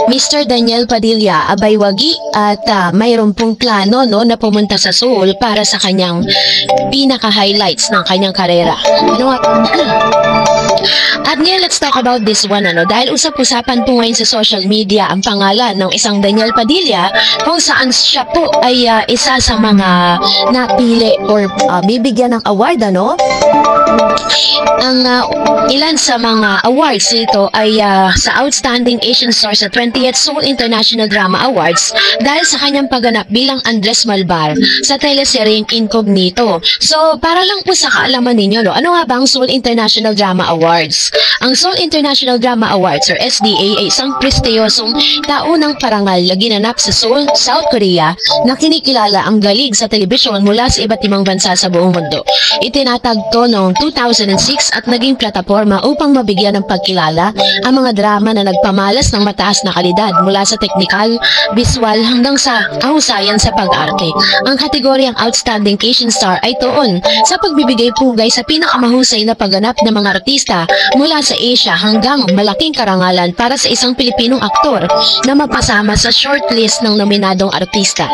Mr. Daniel Padilla abay wagi at mayroon pong plano na pumunta sa Seoul para sa kanyang pinaka-highlights ng kanyang karera. At ngayon, let's talk about this one, dahil usap-usapan po ngayon sa social media ang pangalan ng isang Daniel Padilla kung saan siya po ay isa sa mga napili or bibigyan ng award, Ang ilan sa mga awards nito ay sa Outstanding Asian Star sa 20th Seoul International Drama Awards dahil sa kanyang pagganap bilang Andres Malvar sa teleseryeng Incognito. So, para lang po sa kaalaman ninyo, ano nga ba ang Seoul International Drama Awards? Ang Seoul International Drama Awards or SDA ay isang prestiyosong taunang parangal na ginanap sa Seoul, South Korea na kinikilala ang galing sa telebisyon mula sa iba't ibang bansa sa buong mundo. Itinatag to noong 2006 at naging plataforma upang mabigyan ng pagkilala ang mga drama na nagpamalas ng mataas na kalidad mula sa teknikal, visual hanggang sa kahusayan sa pag-arte. Ang kategoryang Outstanding Asian Star ay tuon sa pagbibigay pugay sa pinakamahusay na pagganap ng mga artista mula sa Asia hanggang malaking karangalan para sa isang Pilipinong aktor na mapasama sa shortlist ng nominadong artista.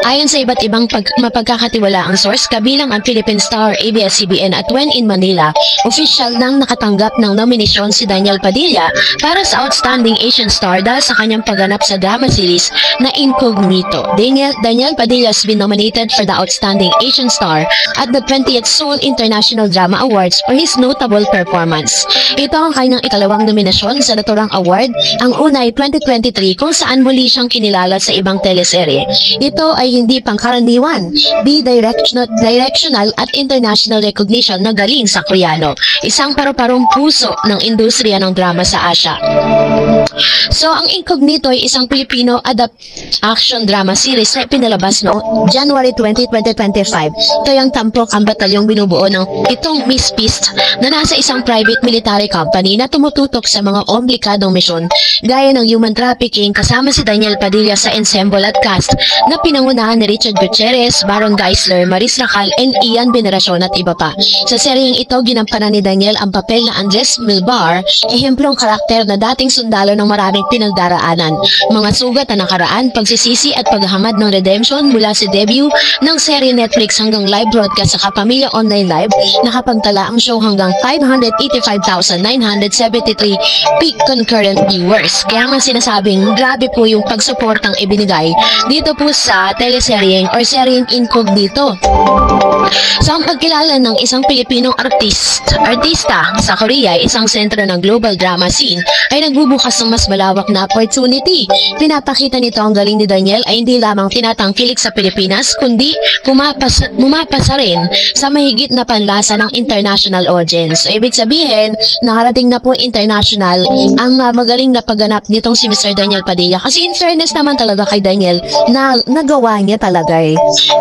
Ayon sa iba't ibang mapagkakatiwalaang source, kabilang ang Philippine Star, ABS-CBN at When in Manila, official nang nakatanggap ng nominasyon si Daniel Padilla para sa Outstanding Asian Star dahil sa kanyang pagganap sa drama series na Incognito. Daniel Padilla has been nominated for the Outstanding Asian Star at the 20th Seoul International Drama Awards for his notable performance. Ito ang kanyang ikalawang nominasyon sa naturang award. Ang una ay 2023 kung saan muli siyang kinilala sa ibang teleserye. Ito ay hindi pangkaraniwan, bi-directional at international recognition na galing sa Koreano, isang paru-parong puso ng industriya ng drama sa Asia. So, ang Incognito ay isang Filipino action drama series na pinalabas noong January 20, 2025. Ito yung tampok ang batalyong binubuo ng itong Miss Beast na nasa isang private military company na tumututok sa mga komplikadong misyon gaya ng human trafficking kasama si Daniel Padilla sa ensemble at cast na pinangunahan ni Richard Gutierrez, Baron Geisler, Maris Racal, and Ian Veneracion at iba pa. Sa seryeng ito, ginampanan ni Daniel ang papel na Andres Malvar, ehemplong karakter na dating sundalo ng maraming pinagdaraanan, mga sugat na nakaraan, pagsisisi at paghahangad ng redemption mula sa debut ng serye Netflix hanggang live broadcast sa Kapamilya Online Live, nakapagtala ang show hanggang 585,973 peak concurrent viewers. Kaya nga sinasabing grabe po yung pagsuportang ibinigay dito po sa teleseryeng or seryeng Incognito. So, ang pagkilala ng isang Pilipinong artista sa Korea ay isang sentro ng global drama scene ay nagbubukas ng mas malawak na opportunity. Pinapakita nito ang galing ni Daniel ay hindi lamang tinatangkilik sa Pilipinas kundi pumapasa rin sa mahigit na panlasa ng international audience. So, ibig sabihin, nakarating na po international ang magaling na pagganap nitong si Mr. Daniel Padilla. Kasi in fairness naman talaga kay Daniel na nagawa niya talaga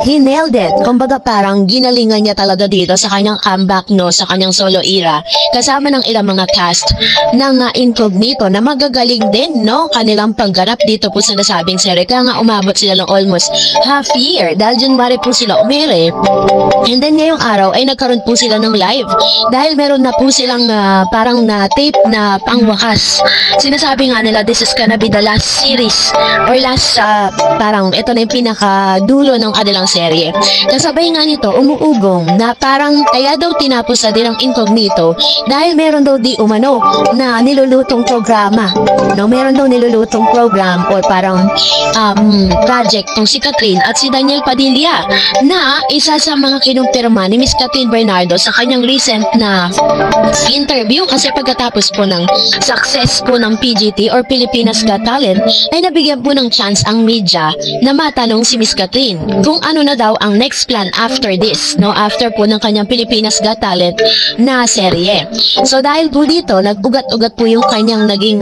he nailed it. Kumbaga parang ginalingan niya talaga dito sa kanyang comeback sa kanyang solo era kasama ng ilang mga cast ng Incognito na magagaling din kanilang pagganap dito po sa nasabing serye. Kaya nga umabot sila ng almost half year dahil January po sila umere, and then ngayong araw ay nagkaroon po sila ng live dahil meron na po silang parang na tape na pangwakas. Sinasabi nga nila this is gonna be the last series or last parang ito na yung pinakadulo ng kanilang serye. Kasabay nga nito umuugong na parang kaya daw tinapos na din ang Incognito dahil meron daw di umano na nilulutong programa. Meron daw nilulutong program or parang project tong si Catherine at si Daniel Padilla na isa sa mga kinumpirma ni Miss Catherine Bernardo sa kanyang recent na interview kasi pagkatapos po ng success po ng PGT or Pilipinas Got Talent ay nabigyan po ng chance ang media na matanong si Miss Catherine kung ano na daw ang next plan after this, after po ng kanyang Pilipinas Got Talent na serye. So dahil po dito, nag-ugat-ugat po yung kanyang naging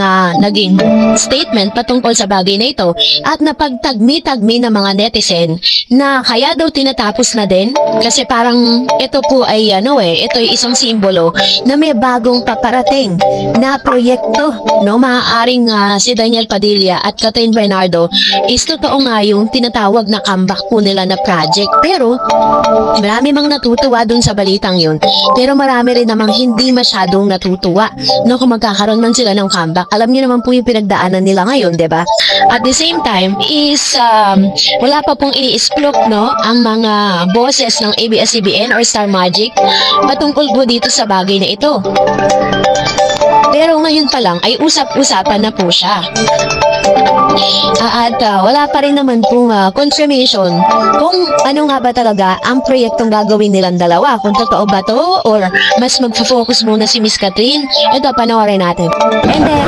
statement patungkol sa bagay na ito at napagtagmi-tagmi ng mga netizen na kaya daw tinatapos na din kasi parang ito po ay ito ay isang simbolo na may bagong paparating na proyekto, maaaring si Daniel Padilla at Catherine Bernardo is totoo nga yung tinatawag na comeback po nila na project. Pero marami mang natutuwa dun sa balitang yun, pero marami rin namang hindi masyadong natutuwa kung magkakaroon man sila ng comeback. Alam niyo naman po yung pinagdaanan nila ngayon, di ba? At the same time is wala pa pong ini-explore, no, ang mga bosses ng ABS-CBN or Star Magic patungkol po dito sa bagay na ito. Pero ngayon pa lang ay usap-usapan na po siya. At wala pa rin naman pong confirmation kung ano nga ba talaga ang proyektong gagawin nilang dalawa. Kung totoo ba to or mas magfo-focus muna si Miss Catherine. Ito, panoorin natin. And then,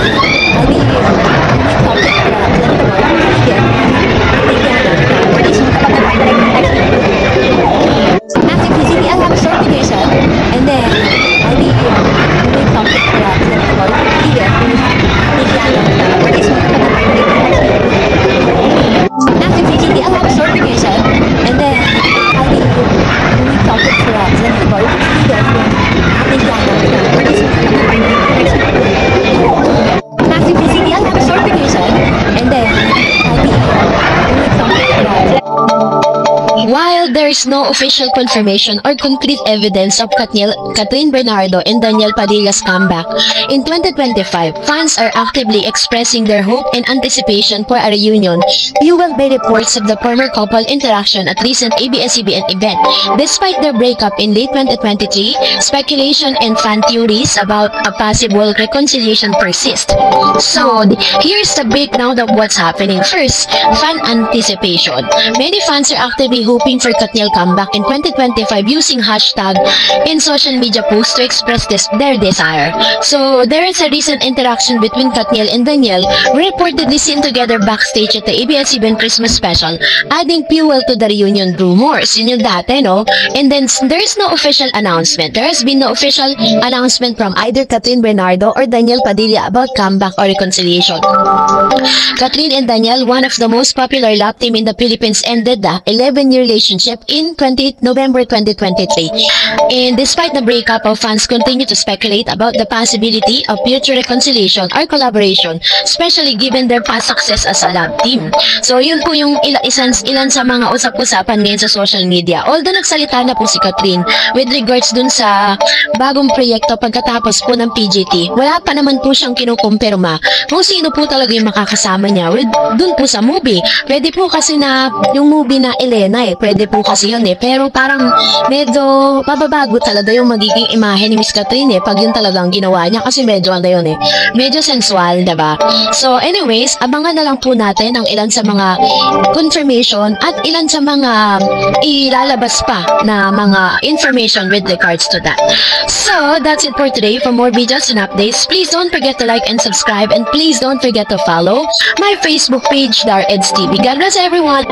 while there is no official confirmation or concrete evidence of Catherine Bernardo and Daniel Padilla's comeback, in 2025, fans are actively expressing their hope and anticipation for a reunion, fueled by reports of the former couple interaction at recent ABS-CBN event. Despite their breakup in late 2023, speculation and fan theories about a possible reconciliation persist. So, here's the breakdown of what's happening. First, fan anticipation. Many fans are actively hoping for Katniel comeback in 2025 using hashtag in social media posts to express their desire. So, there is a recent interaction between Katniel and Daniel, reportedly seen together backstage at the ABS-CBN Christmas special, adding fuel to the reunion rumors. Yun yung dati, no? And then, there is no official announcement. There has been no official announcement from either Catherine Bernardo or Daniel Padilla about comeback or reconciliation. Catherine and Daniel, one of the most popular love team in the Philippines, ended the 11-year relationship in November 2023. And despite the breakup, fans continue to speculate about the possibility of future reconciliation or collaboration, especially given their past success as a love team. So yun po yung ilan sa mga usap-usapan ngayon sa social media. Although nagsalita na po si Catherine with regards dun sa bagong proyekto pagkatapos po ng PGT, wala pa naman po siyang kinukumpirma kung sino po talaga yung makakasama niya dun po sa movie. Pwede po kasi na yung movie na Elena pwede po kasi yun pero parang medyo mababago talaga yung magiging imahe ni Miss Catherine pag yun talagang ginawa niya kasi medyo yun medyo sensual, diba? So anyways, abangan na lang po natin ang ilan sa mga confirmation at ilan sa mga ilalabas pa na mga information with regards to that. So that's it for today. For more videos and updates, please don't forget to like and subscribe, and please don't forget to follow my Facebook page, Dar Eds TV. God bless everyone!